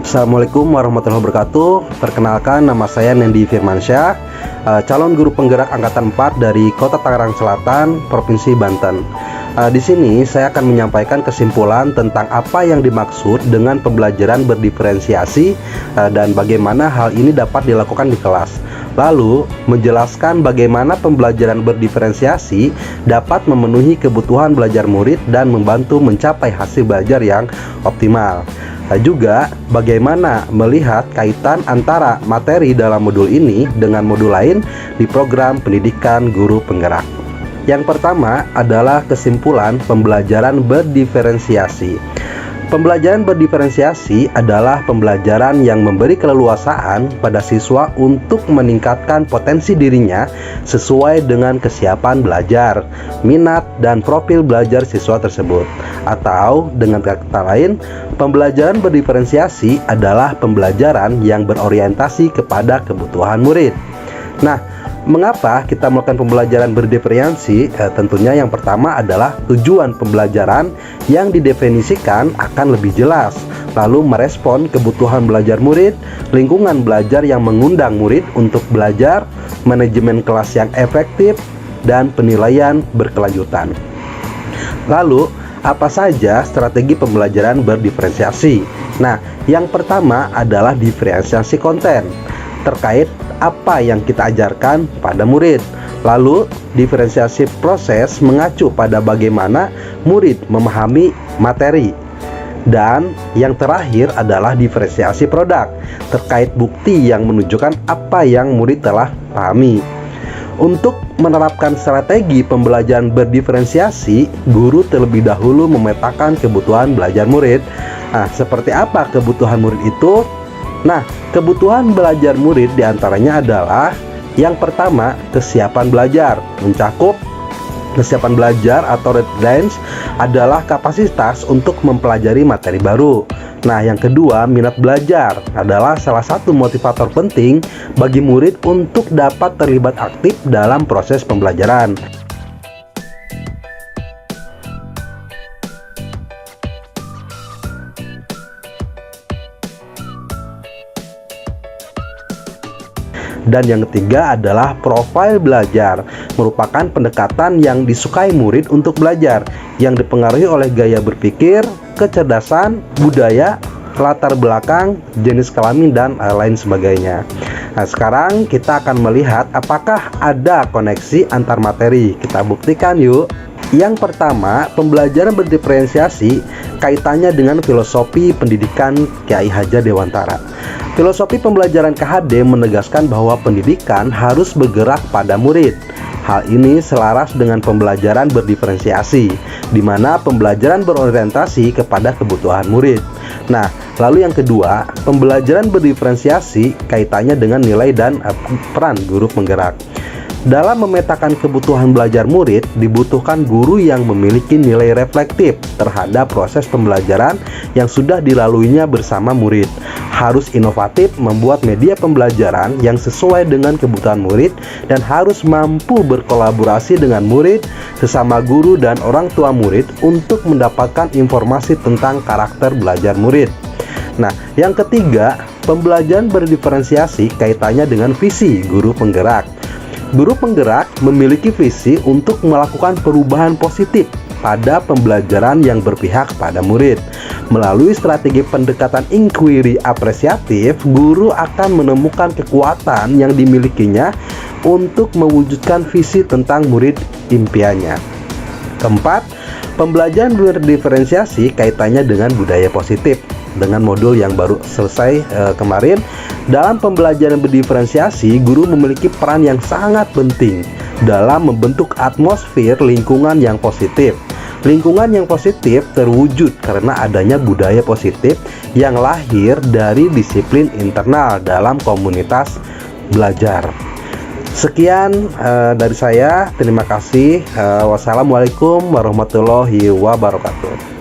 Assalamualaikum warahmatullahi wabarakatuh. Perkenalkan, nama saya Nendi Firmansyah, calon guru penggerak angkatan 4 dari Kota Tangerang Selatan, Provinsi Banten. Di sini saya akan menyampaikan kesimpulan tentang apa yang dimaksud dengan pembelajaran berdiferensiasi dan bagaimana hal ini dapat dilakukan di kelas. Lalu menjelaskan bagaimana pembelajaran berdiferensiasi dapat memenuhi kebutuhan belajar murid dan membantu mencapai hasil belajar yang optimal. Juga bagaimana melihat kaitan antara materi dalam modul ini dengan modul lain di program pendidikan guru penggerak. Yang pertama adalah kesimpulan pembelajaran berdiferensiasi. Pembelajaran berdiferensiasi adalah pembelajaran yang memberi keleluasaan pada siswa untuk meningkatkan potensi dirinya sesuai dengan kesiapan belajar, minat, dan profil belajar siswa tersebut. Atau dengan kata lain, pembelajaran berdiferensiasi adalah pembelajaran yang berorientasi kepada kebutuhan murid. Nah, mengapa kita melakukan pembelajaran berdiferensiasi? Tentunya yang pertama adalah tujuan pembelajaran yang didefinisikan akan lebih jelas, lalu merespon kebutuhan belajar murid, lingkungan belajar yang mengundang murid untuk belajar, manajemen kelas yang efektif, dan penilaian berkelanjutan. Lalu, apa saja strategi pembelajaran berdiferensiasi? Nah, yang pertama adalah diferensiasi konten terkait apa yang kita ajarkan pada murid. Lalu, diferensiasi proses mengacu pada bagaimana murid memahami materi. Dan yang terakhir adalah diferensiasi produk terkait bukti yang menunjukkan apa yang murid telah pahami. Untuk menerapkan strategi pembelajaran berdiferensiasi, guru terlebih dahulu memetakan kebutuhan belajar murid. Nah, seperti apa kebutuhan murid itu? Nah, kebutuhan belajar murid diantaranya adalah yang pertama, kesiapan belajar. Mencakup kesiapan belajar atau readiness adalah kapasitas untuk mempelajari materi baru. Nah, yang kedua, minat belajar adalah salah satu motivator penting bagi murid untuk dapat terlibat aktif dalam proses pembelajaran. Dan yang ketiga adalah profil belajar, merupakan pendekatan yang disukai murid untuk belajar, yang dipengaruhi oleh gaya berpikir, kecerdasan, budaya, latar belakang, jenis kelamin, dan lain sebagainya. Nah, sekarang kita akan melihat apakah ada koneksi antar materi. Kita buktikan yuk. Yang pertama, pembelajaran berdiferensiasi kaitannya dengan filosofi pendidikan Kiai Hajar Dewantara. Filosofi pembelajaran KHD menegaskan bahwa pendidikan harus bergerak pada murid. Hal ini selaras dengan pembelajaran berdiferensiasi, di mana pembelajaran berorientasi kepada kebutuhan murid. Nah, lalu yang kedua, pembelajaran berdiferensiasi kaitannya dengan nilai dan peran guru penggerak. Dalam memetakan kebutuhan belajar murid, dibutuhkan guru yang memiliki nilai reflektif terhadap proses pembelajaran yang sudah dilaluinya bersama murid. Harus inovatif membuat media pembelajaran yang sesuai dengan kebutuhan murid dan harus mampu berkolaborasi dengan murid, sesama guru, dan orang tua murid untuk mendapatkan informasi tentang karakter belajar murid. Nah, yang ketiga, pembelajaran berdiferensiasi kaitannya dengan visi guru penggerak. Guru penggerak memiliki visi untuk melakukan perubahan positif pada pembelajaran yang berpihak pada murid. Melalui strategi pendekatan inquiry apresiatif, guru akan menemukan kekuatan yang dimilikinya untuk mewujudkan visi tentang murid impiannya. Keempat, pembelajaran berdiferensiasi kaitannya dengan budaya positif. Dengan modul yang baru selesai kemarin, dalam pembelajaran berdiferensiasi, guru memiliki peran yang sangat penting dalam membentuk atmosfer lingkungan yang positif. Lingkungan yang positif terwujud karena adanya budaya positif yang lahir dari disiplin internal dalam komunitas belajar. Sekian dari saya, terima kasih. Wassalamualaikum warahmatullahi wabarakatuh.